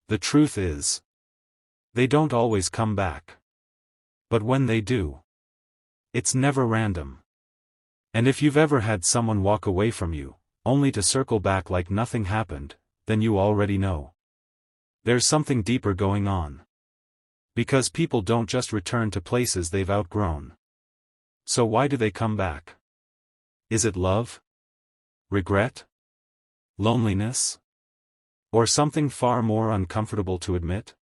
The truth is, they don't always come back. But when they do, it's never random. And if you've ever had someone walk away from you, only to circle back like nothing happened, then you already know. There's something deeper going on. Because people don't just return to places they've outgrown. So why do they come back? Is it love? Regret? Loneliness? Or something far more uncomfortable to admit?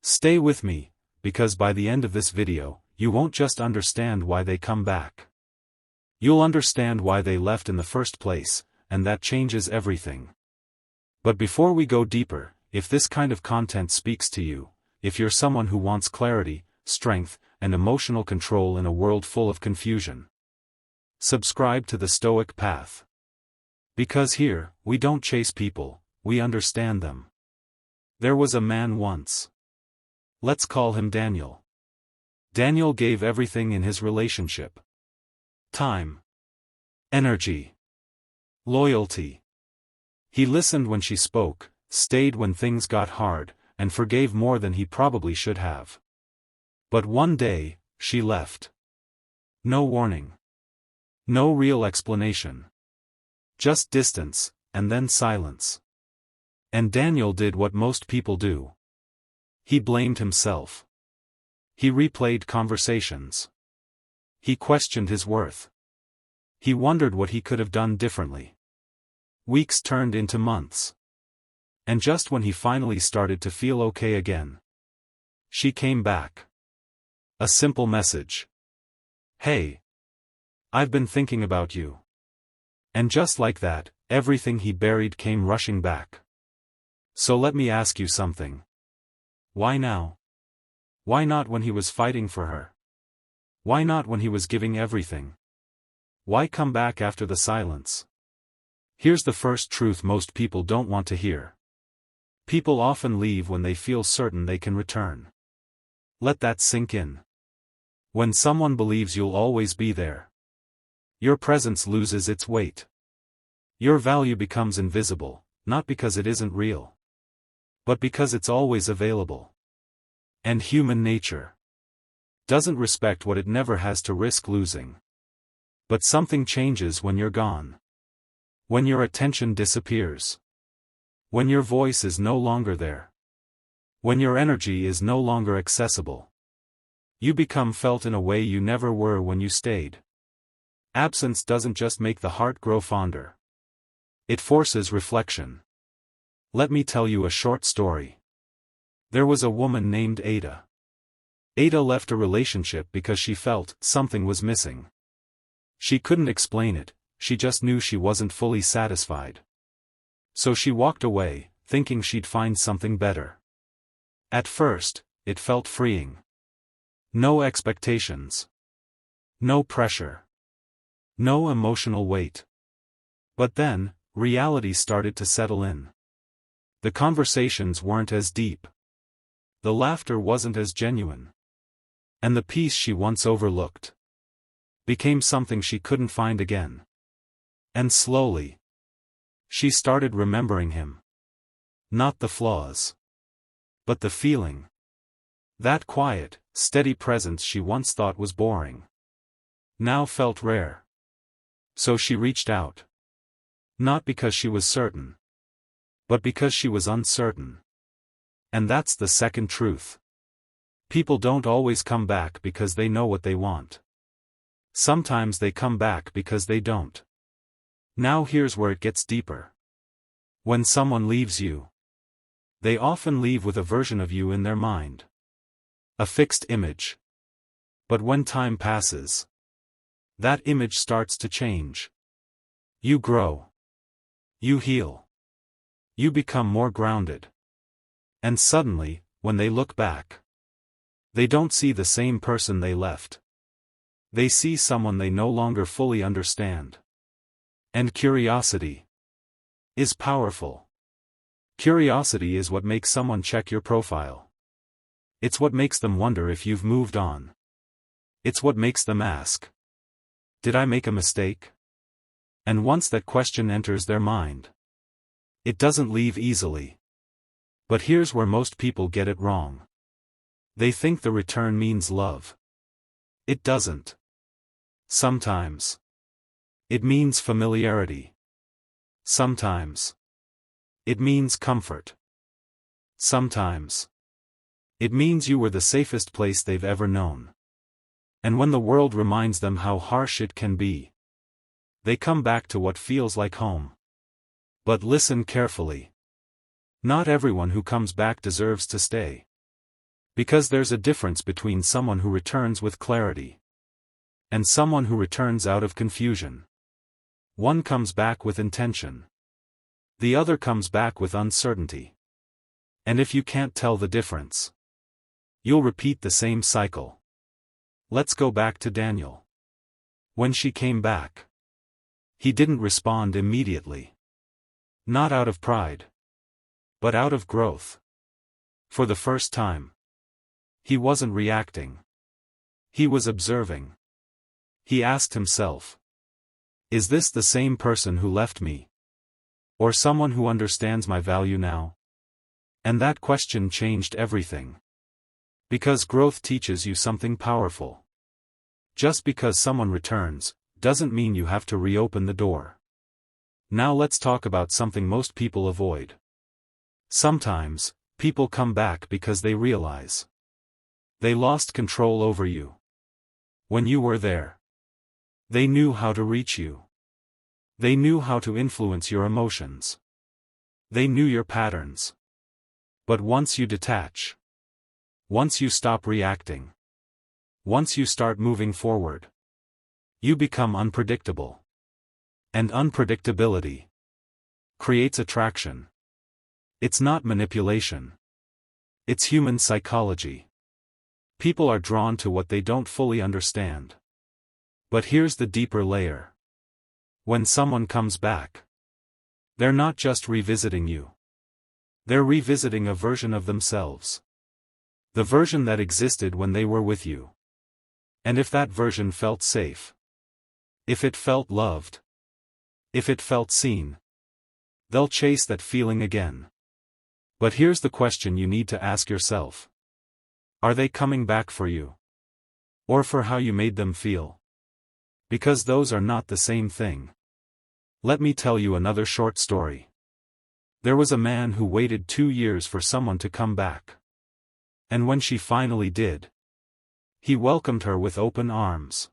Stay with me, because by the end of this video, you won't just understand why they come back. You'll understand why they left in the first place, and that changes everything. But before we go deeper, if this kind of content speaks to you, if you're someone who wants clarity, strength, and emotional control in a world full of confusion, subscribe to the Stoic Path. Because here, we don't chase people, we understand them. There was a man once. Let's call him Daniel. Daniel gave everything in his relationship. Time. Energy. Loyalty. He listened when she spoke, stayed when things got hard, and forgave more than he probably should have. But one day, she left. No warning. No real explanation. Just distance, and then silence. And Daniel did what most people do. He blamed himself. He replayed conversations. He questioned his worth. He wondered what he could have done differently. Weeks turned into months. And just when he finally started to feel okay again, she came back. A simple message. Hey. I've been thinking about you. And just like that, everything he buried came rushing back. So let me ask you something. Why now? Why not when he was fighting for her? Why not when he was giving everything? Why come back after the silence? Here's the first truth most people don't want to hear. People often leave when they feel certain they can return. Let that sink in. When someone believes you'll always be there, your presence loses its weight. Your value becomes invisible, not because it isn't real, but because it's always available. And human nature doesn't respect what it never has to risk losing. But something changes when you're gone. When your attention disappears. When your voice is no longer there. When your energy is no longer accessible. You become felt in a way you never were when you stayed. Absence doesn't just make the heart grow fonder. It forces reflection. Let me tell you a short story. There was a woman named Ada. Ada left a relationship because she felt something was missing. She couldn't explain it, she just knew she wasn't fully satisfied. So she walked away, thinking she'd find something better. At first, it felt freeing. No expectations. No pressure. No emotional weight. But then, reality started to settle in. The conversations weren't as deep. The laughter wasn't as genuine. And the peace she once overlooked became something she couldn't find again. And slowly, she started remembering him. Not the flaws, but the feeling. That quiet, steady presence she once thought was boring now felt rare. So she reached out. Not because she was certain, but because she was uncertain. And that's the second truth. People don't always come back because they know what they want. Sometimes they come back because they don't. Now here's where it gets deeper. When someone leaves you, they often leave with a version of you in their mind. A fixed image. But when time passes, that image starts to change. You grow. You heal. You become more grounded. And suddenly, when they look back, they don't see the same person they left. They see someone they no longer fully understand. And curiosity is powerful. Curiosity is what makes someone check your profile. It's what makes them wonder if you've moved on. It's what makes them ask, did I make a mistake? And once that question enters their mind, it doesn't leave easily. But here's where most people get it wrong. They think the return means love. It doesn't. Sometimes. It means familiarity. Sometimes. It means comfort. Sometimes. It means you were the safest place they've ever known. And when the world reminds them how harsh it can be, they come back to what feels like home. But listen carefully. Not everyone who comes back deserves to stay. Because there's a difference between someone who returns with clarity and someone who returns out of confusion. One comes back with intention. The other comes back with uncertainty. And if you can't tell the difference, you'll repeat the same cycle. Let's go back to Daniel. When she came back, he didn't respond immediately. Not out of pride, but out of growth. For the first time, he wasn't reacting. He was observing. He asked himself, is this the same person who left me? Or someone who understands my value now? And that question changed everything. Because growth teaches you something powerful. Just because someone returns, doesn't mean you have to reopen the door. Now let's talk about something most people avoid. Sometimes, people come back because they realize they lost control over you. When you were there, they knew how to reach you. They knew how to influence your emotions. They knew your patterns. But once you detach, once you stop reacting, once you start moving forward, you become unpredictable. And unpredictability creates attraction. It's not manipulation. It's human psychology. People are drawn to what they don't fully understand. But here's the deeper layer. When someone comes back, they're not just revisiting you. They're revisiting a version of themselves. The version that existed when they were with you. And if that version felt safe, if it felt loved, if it felt seen, they'll chase that feeling again. But here's the question you need to ask yourself. Are they coming back for you? Or for how you made them feel? Because those are not the same thing. Let me tell you another short story. There was a man who waited 2 years for someone to come back. And when she finally did, he welcomed her with open arms.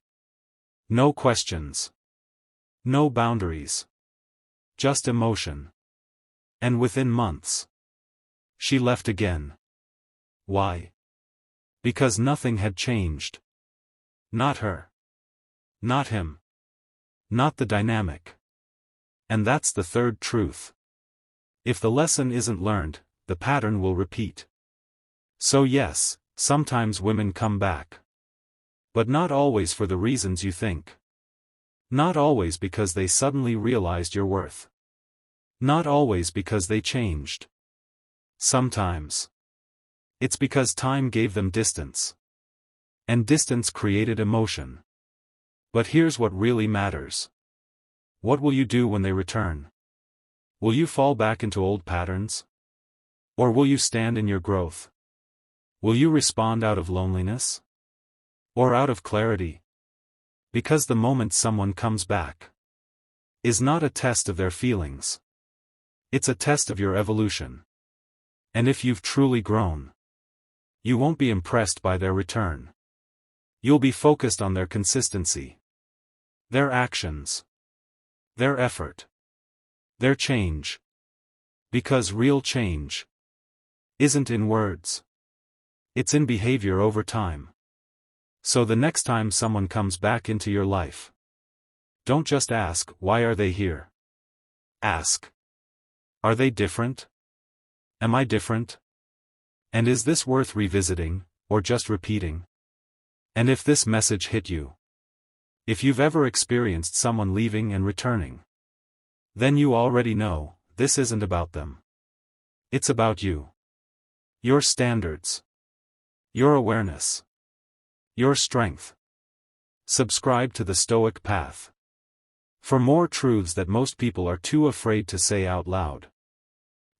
No questions. No boundaries. Just emotion. And within months, she left again. Why? Because nothing had changed. Not her. Not him. Not the dynamic. And that's the third truth. If the lesson isn't learned, the pattern will repeat. So yes, sometimes women come back. But not always for the reasons you think. Not always because they suddenly realized your worth. Not always because they changed. Sometimes it's because time gave them distance. And distance created emotion. But here's what really matters. What will you do when they return? Will you fall back into old patterns? Or will you stand in your growth? Will you respond out of loneliness? Or out of clarity? Because the moment someone comes back is not a test of their feelings. It's a test of your evolution. And if you've truly grown, you won't be impressed by their return. You'll be focused on their consistency. Their actions. Their effort. Their change. Because real change isn't in words. It's in behavior over time. So the next time someone comes back into your life, don't just ask, why are they here? Ask, are they different? Am I different? And is this worth revisiting, or just repeating? And if this message hit you, if you've ever experienced someone leaving and returning, then you already know, this isn't about them. It's about you. Your standards. Your awareness. Your strength. Subscribe to the Stoic Path for more truths that most people are too afraid to say out loud.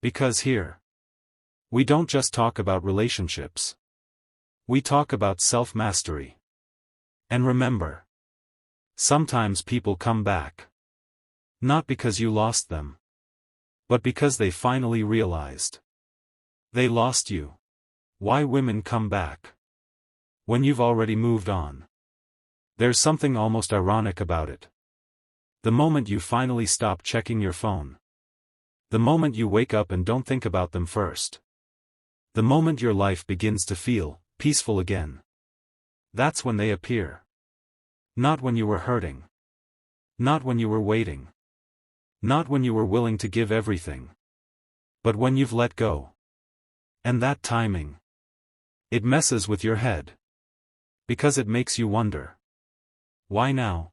Because here, We don't just talk about relationships. We talk about self-mastery. And remember, sometimes people come back. Not because you lost them, but because they finally realized they lost you. Why women come back when you've already moved on. There's something almost ironic about it. The moment you finally stop checking your phone. The moment you wake up and don't think about them first. The moment your life begins to feel peaceful again. That's when they appear. Not when you were hurting. Not when you were waiting. Not when you were willing to give everything. But when you've let go. And that timing. It messes with your head. Because it makes you wonder. Why now?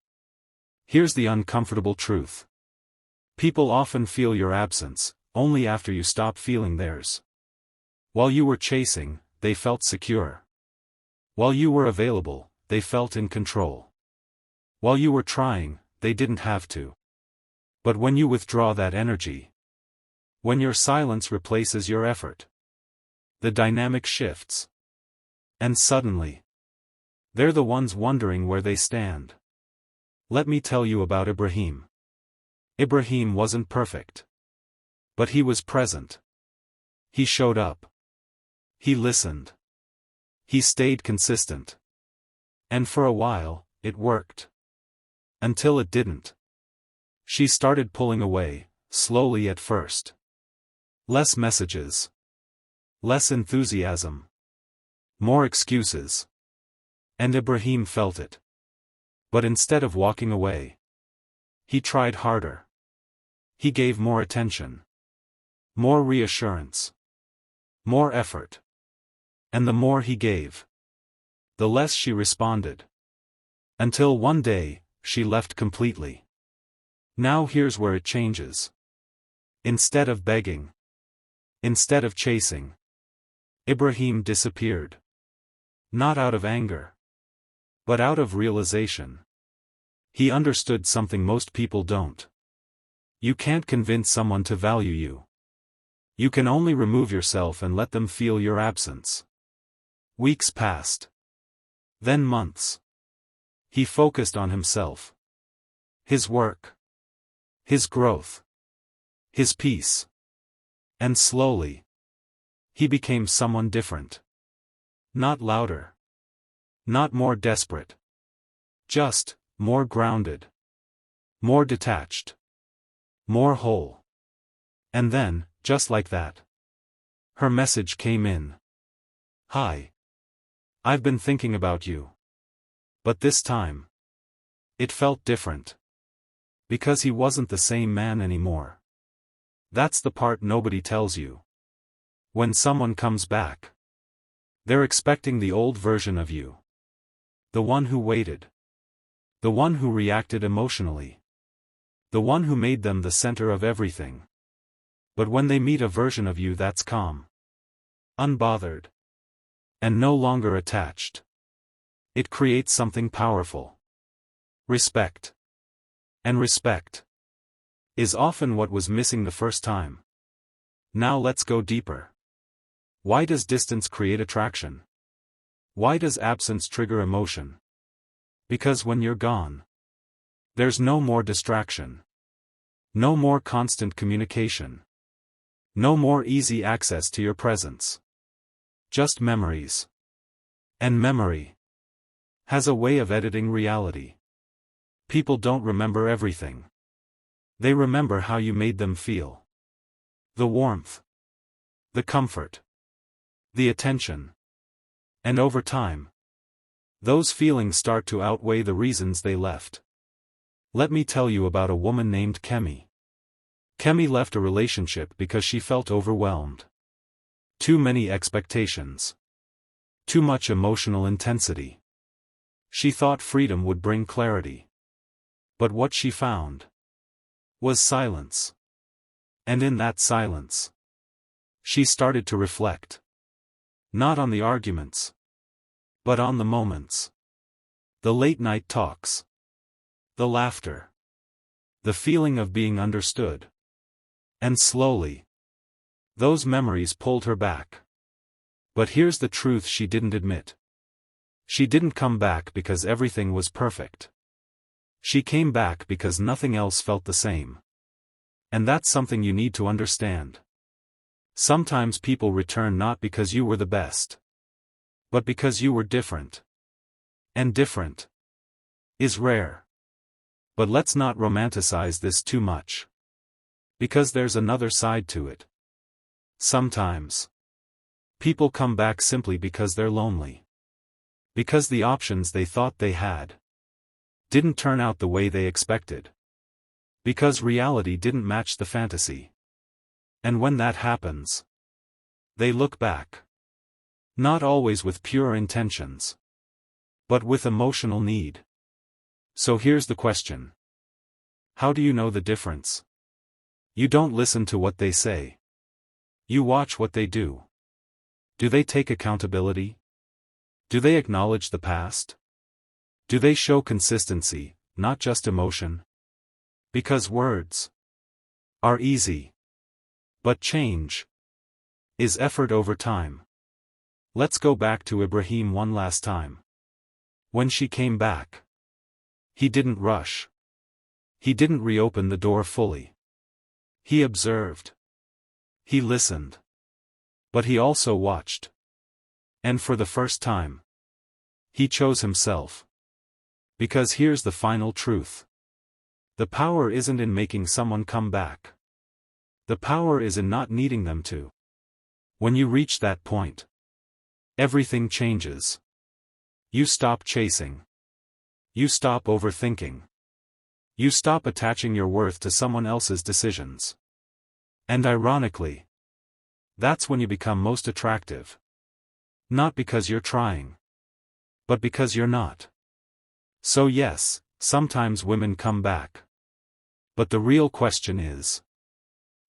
Here's the uncomfortable truth. People often feel your absence, only after you stop feeling theirs. While you were chasing, they felt secure. While you were available, they felt in control. While you were trying, they didn't have to. But when you withdraw that energy, when your silence replaces your effort, the dynamic shifts. And suddenly, they're the ones wondering where they stand. Let me tell you about Ibrahim. Ibrahim wasn't perfect. But he was present. He showed up. He listened. He stayed consistent. And for a while, it worked. Until it didn't. She started pulling away, slowly at first. Less messages. Less enthusiasm. More excuses. And Ibrahim felt it. But instead of walking away, he tried harder. He gave more attention. More reassurance. More effort. And the more he gave, the less she responded. Until one day, she left completely. Now here's where it changes. Instead of begging, instead of chasing, Ibrahim disappeared. Not out of anger, but out of realization. He understood something most people don't. You can't convince someone to value you. You can only remove yourself and let them feel your absence. Weeks passed. Then months. He focused on himself. His work. His growth. His peace. And slowly, he became someone different. Not louder. Not more desperate. Just more grounded. More detached. More whole. And then, just like that, her message came in. Hi. I've been thinking about you. But this time, it felt different. Because he wasn't the same man anymore. That's the part nobody tells you. When someone comes back, they're expecting the old version of you. The one who waited. The one who reacted emotionally. The one who made them the center of everything. But when they meet a version of you that's calm, unbothered, and no longer attached, it creates something powerful. Respect. And respect is often what was missing the first time. Now let's go deeper. Why does distance create attraction? Why does absence trigger emotion? Because when you're gone, there's no more distraction. No more constant communication. No more easy access to your presence. Just memories. And memory has a way of editing reality. People don't remember everything. They remember how you made them feel. The warmth. The comfort. The attention. And over time, those feelings start to outweigh the reasons they left. Let me tell you about a woman named Kemi. Kemi left a relationship because she felt overwhelmed. Too many expectations. Too much emotional intensity. She thought freedom would bring clarity. But what she found was silence. And in that silence, she started to reflect. Not on the arguments, but on the moments. The late-night talks. The laughter. The feeling of being understood. And slowly, Those memories pulled her back. But here's the truth she didn't admit. She didn't come back because everything was perfect. She came back because nothing else felt the same. And that's something you need to understand. Sometimes people return not because you were the best, but because you were different. And different is rare. But let's not romanticize this too much. Because there's another side to it. Sometimes people come back simply because they're lonely. Because the options they thought they had didn't turn out the way they expected. Because reality didn't match the fantasy. And when that happens, they look back. Not always with pure intentions, but with emotional need. So here's the question. How do you know the difference? You don't listen to what they say. You watch what they do. Do they take accountability? Do they acknowledge the past? Do they show consistency, not just emotion? Because words are easy. But change is effort over time. Let's go back to Ibrahim one last time. When she came back, he didn't rush. He didn't reopen the door fully. He observed. He listened. But he also watched. And for the first time, he chose himself. Because here's the final truth. The power isn't in making someone come back. The power is in not needing them to. When you reach that point, everything changes. You stop chasing. You stop overthinking. You stop attaching your worth to someone else's decisions. And ironically, that's when you become most attractive. Not because you're trying, but because you're not. So yes, sometimes women come back. But the real question is,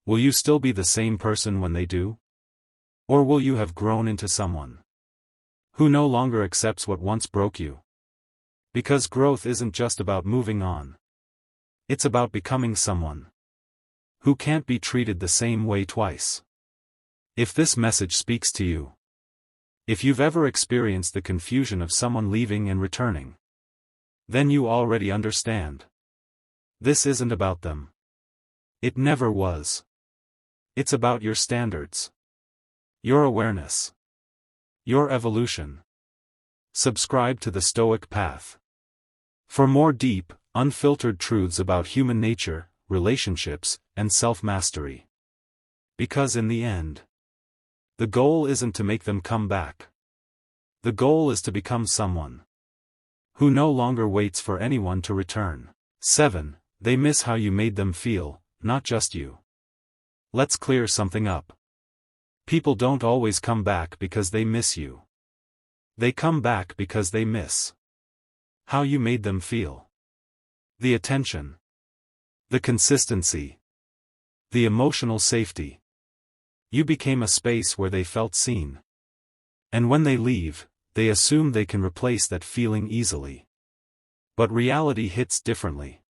will you still be the same person when they do? Or will you have grown into someone who no longer accepts what once broke you? Because growth isn't just about moving on. It's about becoming someone who can't be treated the same way twice. If this message speaks to you, if you've ever experienced the confusion of someone leaving and returning, then you already understand. This isn't about them. It never was. It's about your standards, your awareness, your evolution. Subscribe to the Stoic Path for more deep, unfiltered truths about human nature, relationships, and self-mastery. Because in the end, the goal isn't to make them come back. The goal is to become someone who no longer waits for anyone to return. 7. They miss how you made them feel, not just you. Let's clear something up. People don't always come back because they miss you. They come back because they miss how you made them feel. The attention, the consistency, the emotional safety. You became a space where they felt seen. And when they leave, they assume they can replace that feeling easily. But reality hits differently.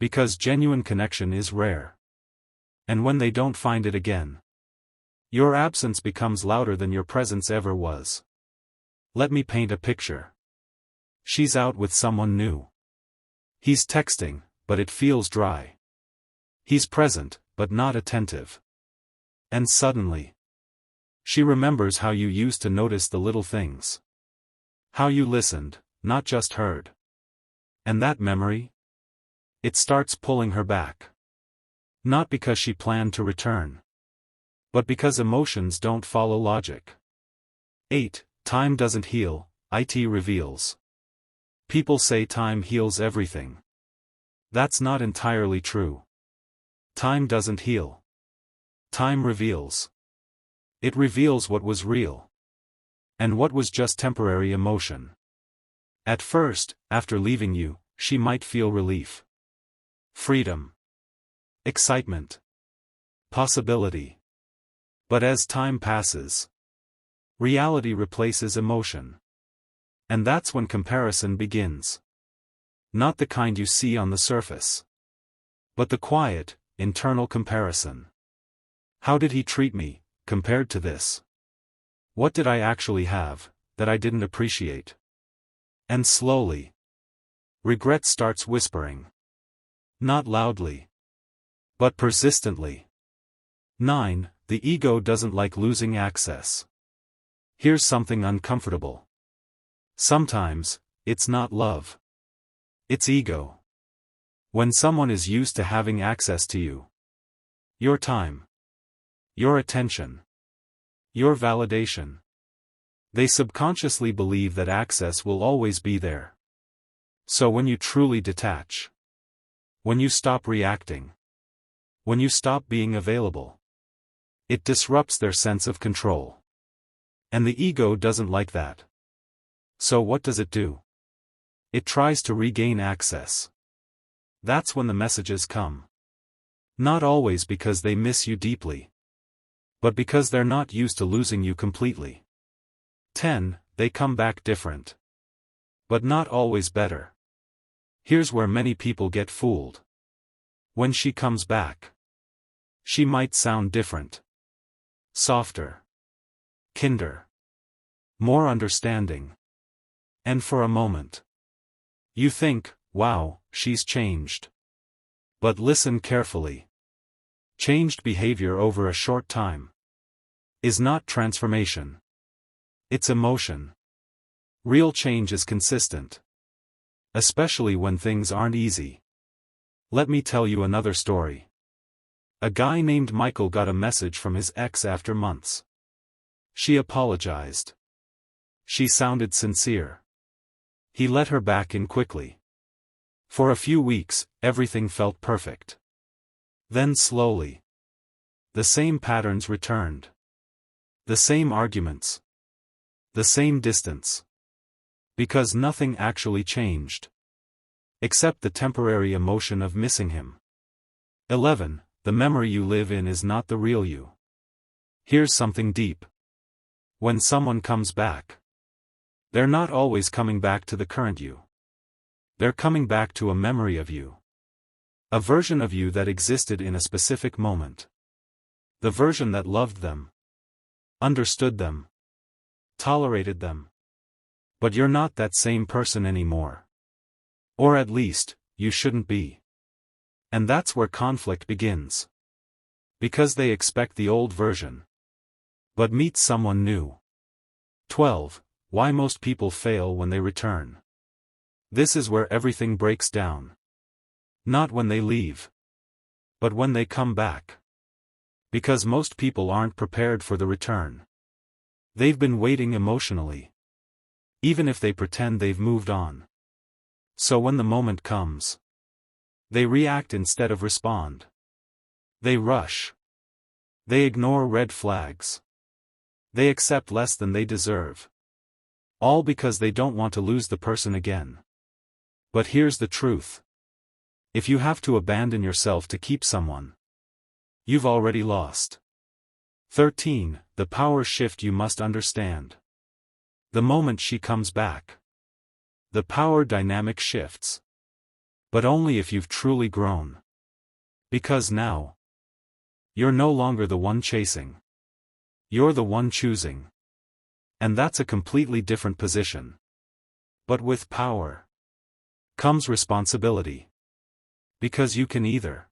Because genuine connection is rare. And when they don't find it again, your absence becomes louder than your presence ever was. Let me paint a picture. She's out with someone new. He's texting, but it feels dry. He's present, but not attentive. And suddenly, she remembers how you used to notice the little things. How you listened, not just heard. And that memory? It starts pulling her back. Not because she planned to return, but because emotions don't follow logic. 8. Time doesn't heal, it reveals. People say time heals everything. That's not entirely true. Time doesn't heal. Time reveals. It reveals what was real. And what was just temporary emotion. At first, after leaving you, she might feel relief. Freedom. Excitement. Possibility. But as time passes, reality replaces emotion. And that's when comparison begins. Not the kind you see on the surface, but the quiet, internal comparison. How did he treat me, compared to this? What did I actually have, that I didn't appreciate? And slowly, regret starts whispering. Not loudly, but persistently. 9. The ego doesn't like losing access. Here's something uncomfortable. Sometimes, it's not love. It's ego. When someone is used to having access to you, your time, your attention, your validation, they subconsciously believe that access will always be there. So when you truly detach, when you stop reacting, when you stop being available, it disrupts their sense of control. And the ego doesn't like that. So what does it do? It tries to regain access. That's when the messages come. Not always because they miss you deeply, but because they're not used to losing you completely. 10. They come back different. But not always better. Here's where many people get fooled. When she comes back, she might sound different. Softer. Kinder. More understanding. And for a moment, you think, wow, she's changed. But listen carefully. Changed behavior over a short time is not transformation. It's emotion. Real change is consistent. Especially when things aren't easy. Let me tell you another story. A guy named Michael got a message from his ex after months. She apologized. She sounded sincere. He let her back in quickly. For a few weeks, everything felt perfect. Then slowly, the same patterns returned. The same arguments. The same distance. Because nothing actually changed. Except the temporary emotion of missing him. 11. The memory you live in is not the real you. Here's something deep. When someone comes back, they're not always coming back to the current you. They're coming back to a memory of you. A version of you that existed in a specific moment. The version that loved them. Understood them. Tolerated them. But you're not that same person anymore. Or at least, you shouldn't be. And that's where conflict begins. Because they expect the old version. But meet someone new. 12. Why most people fail when they return. This is where everything breaks down. Not when they leave. But when they come back. Because most people aren't prepared for the return. They've been waiting emotionally. Even if they pretend they've moved on. So when the moment comes, they react instead of respond. They rush. They ignore red flags. They accept less than they deserve. All because they don't want to lose the person again. But here's the truth. If you have to abandon yourself to keep someone, you've already lost. 13. The power shift you must understand. The moment she comes back, the power dynamic shifts. But only if you've truly grown. Because now, you're no longer the one chasing. You're the one choosing. And that's a completely different position. But with power comes responsibility. Because you can either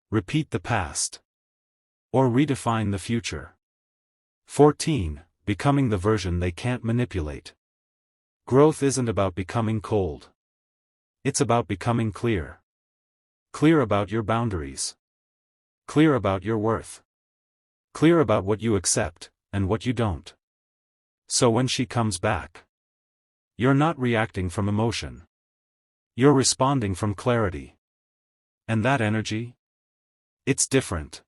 repeat the past or redefine the future. 14. Becoming the version they can't manipulate. Growth isn't about becoming cold. It's about becoming clear. Clear about your boundaries. Clear about your worth. Clear about what you accept, and what you don't. So when she comes back, you're not reacting from emotion. You're responding from clarity. And that energy? It's different.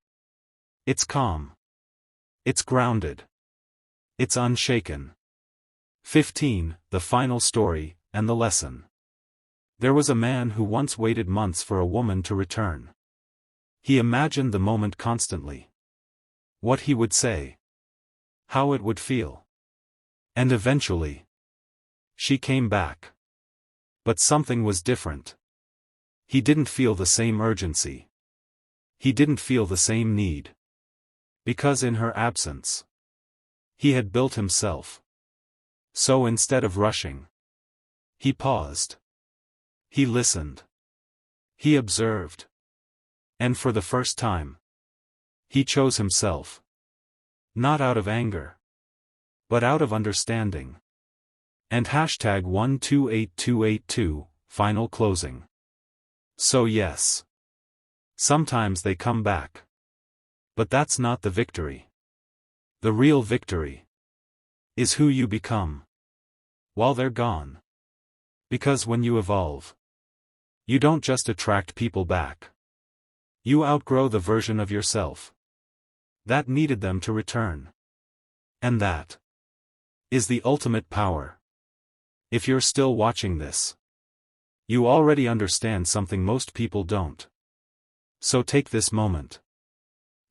It's calm. It's grounded. It's unshaken. 15. The final story, and the lesson. There was a man who once waited months for a woman to return. He imagined the moment constantly. What he would say. How it would feel. And eventually, she came back. But something was different. He didn't feel the same urgency. He didn't feel the same need. Because in her absence, he had built himself. So instead of rushing, he paused. He listened. He observed. And for the first time, he chose himself. Not out of anger, but out of understanding. And hashtag 128282, final closing. So yes, sometimes they come back. But that's not the victory. The real victory is who you become while they're gone. Because when you evolve, you don't just attract people back. You outgrow the version of yourself that needed them to return. And that is the ultimate power. If you're still watching this, you already understand something most people don't. So take this moment.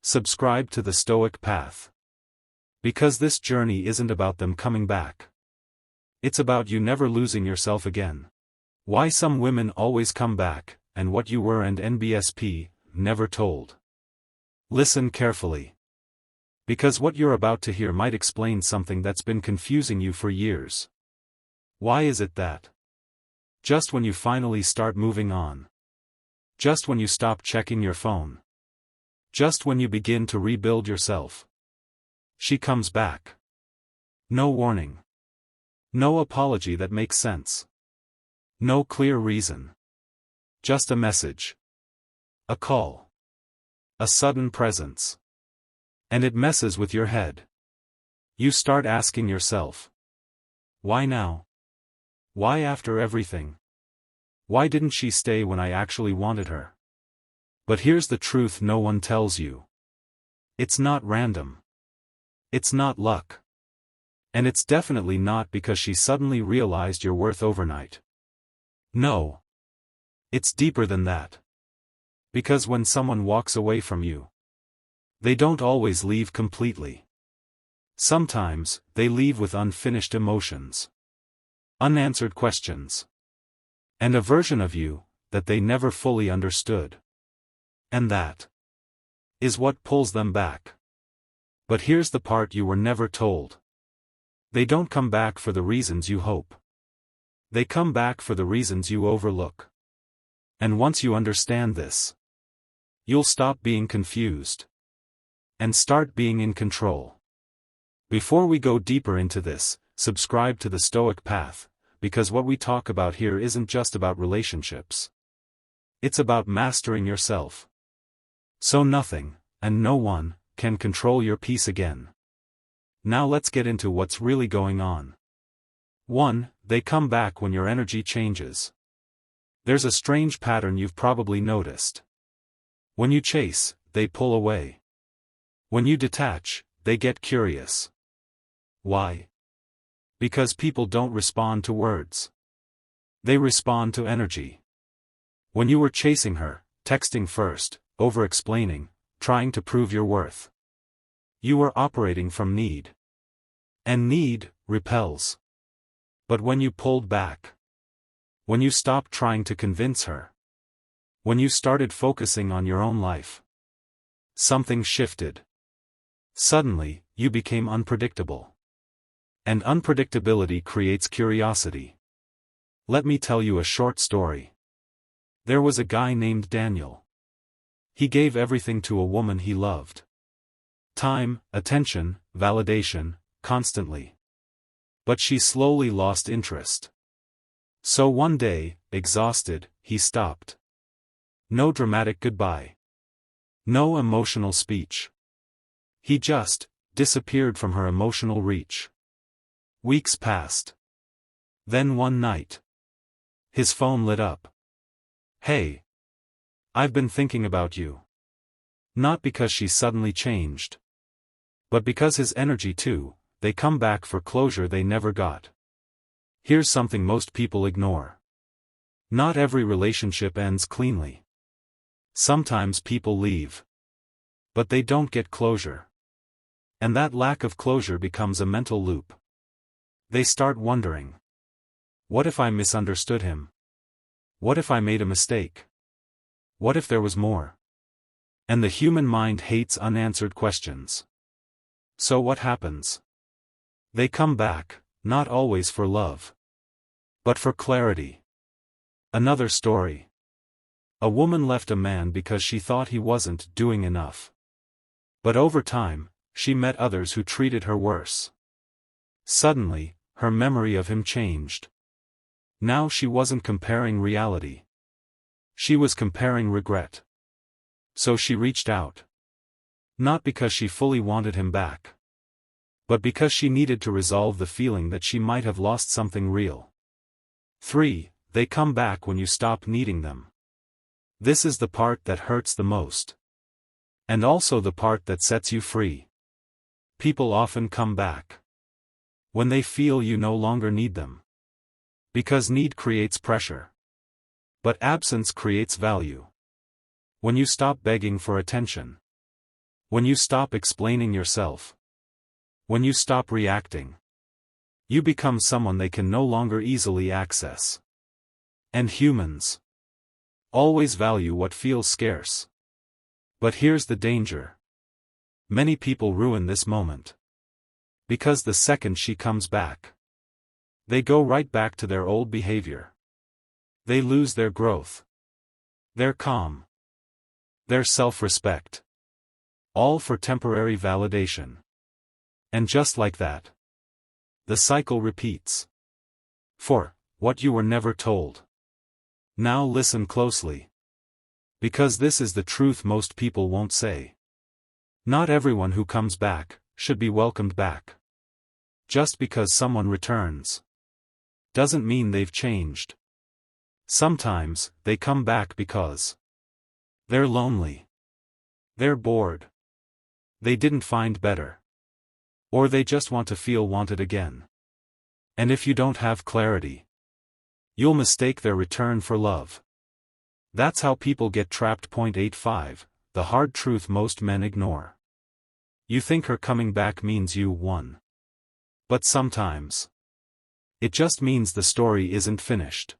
Subscribe to the Stoic Path. Because this journey isn't about them coming back. It's about you never losing yourself again. Why some women always come back, and what you were and NBSP, never told. Listen carefully. Because what you're about to hear might explain something that's been confusing you for years. Why is it that just when you finally start moving on, just when you stop checking your phone, just when you begin to rebuild yourself, she comes back? No warning. No apology that makes sense. No clear reason. Just a message. A call. A sudden presence. And it messes with your head. You start asking yourself, why now? Why after everything? Why didn't she stay when I actually wanted her? But here's the truth no one tells you. It's not random. It's not luck. And it's definitely not because she suddenly realized your worth overnight. No. It's deeper than that. Because when someone walks away from you, they don't always leave completely. Sometimes, they leave with unfinished emotions. Unanswered questions. And a version of you that they never fully understood. And that is what pulls them back. But here's the part you were never told. They don't come back for the reasons you hope. They come back for the reasons you overlook. And once you understand this, you'll stop being confused and start being in control. Before we go deeper into this, subscribe to the Stoic Path, because what we talk about here isn't just about relationships. It's about mastering yourself. So nothing, and no one, can control your peace again. Now let's get into what's really going on. 1. They come back when your energy changes. There's a strange pattern you've probably noticed. When you chase, they pull away. When you detach, they get curious. Why? Because people don't respond to words. They respond to energy. When you were chasing her, texting first, over-explaining, trying to prove your worth, you were operating from need. And need repels. But when you pulled back, when you stopped trying to convince her, when you started focusing on your own life, something shifted. Suddenly, you became unpredictable. And unpredictability creates curiosity. Let me tell you a short story. There was a guy named Daniel. He gave everything to a woman he loved. Time, attention, validation, constantly. But she slowly lost interest. So one day, exhausted, he stopped. No dramatic goodbye. No emotional speech. He just disappeared from her emotional reach. Weeks passed. Then one night, his phone lit up. Hey. I've been thinking about you. Not because she suddenly changed. But because his energy too, they come back for closure they never got. Here's something most people ignore. Not every relationship ends cleanly. Sometimes people leave. But they don't get closure. And that lack of closure becomes a mental loop. They start wondering. What if I misunderstood him? What if I made a mistake? What if there was more? And the human mind hates unanswered questions. So what happens? They come back, not always for love, but for clarity. Another story. A woman left a man because she thought he wasn't doing enough. But over time, she met others who treated her worse. Suddenly, her memory of him changed. Now she wasn't comparing reality. She was comparing regret. So she reached out. Not because she fully wanted him back, but because she needed to resolve the feeling that she might have lost something real. 3. They come back when you stop needing them. This is the part that hurts the most. And also the part that sets you free. People often come back when they feel you no longer need them. Because need creates pressure. But absence creates value. When you stop begging for attention. When you stop explaining yourself. When you stop reacting. You become someone they can no longer easily access. And humans always value what feels scarce. But here's the danger. Many people ruin this moment. Because the second she comes back, they go right back to their old behavior. They lose their growth, their calm, their self-respect. All for temporary validation. And just like that, the cycle repeats. 4. What you were never told. Now listen closely. Because this is the truth most people won't say. Not everyone who comes back should be welcomed back. Just because someone returns doesn't mean they've changed. Sometimes they come back because they're lonely. They're bored. They didn't find better. Or they just want to feel wanted again. And if you don't have clarity, you'll mistake their return for love. That's how people get trapped. 85. The hard truth most men ignore. You think her coming back means you won. But sometimes it just means the story isn't finished.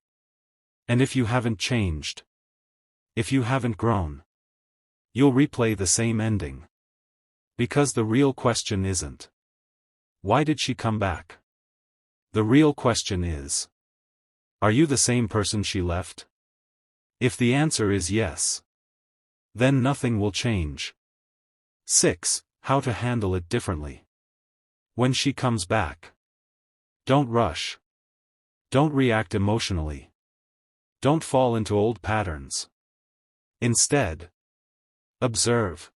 And if you haven't changed, if you haven't grown, you'll replay the same ending. Because the real question isn't, why did she come back? The real question is, are you the same person she left? If the answer is yes, then nothing will change. 6. How to handle it differently. When she comes back, don't rush. Don't react emotionally. Don't fall into old patterns. Instead, observe.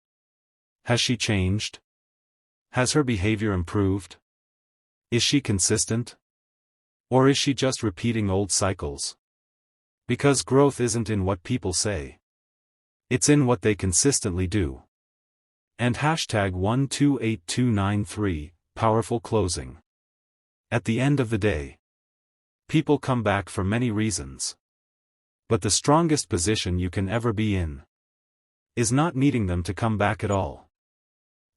Has she changed? Has her behavior improved? Is she consistent? Or is she just repeating old cycles? Because growth isn't in what people say. It's in what they consistently do. And #128293, powerful closing. At the end of the day, people come back for many reasons. But the strongest position you can ever be in is not needing them to come back at all.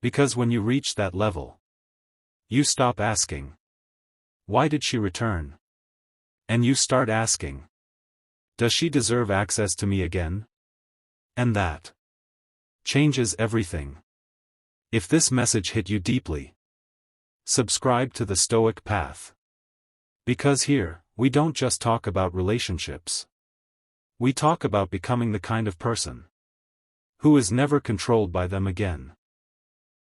Because when you reach that level, you stop asking, why did she return? And you start asking, does she deserve access to me again? And that changes everything. If this message hit you deeply, subscribe to the Stoic Path. Because here, we don't just talk about relationships. We talk about becoming the kind of person who is never controlled by them again.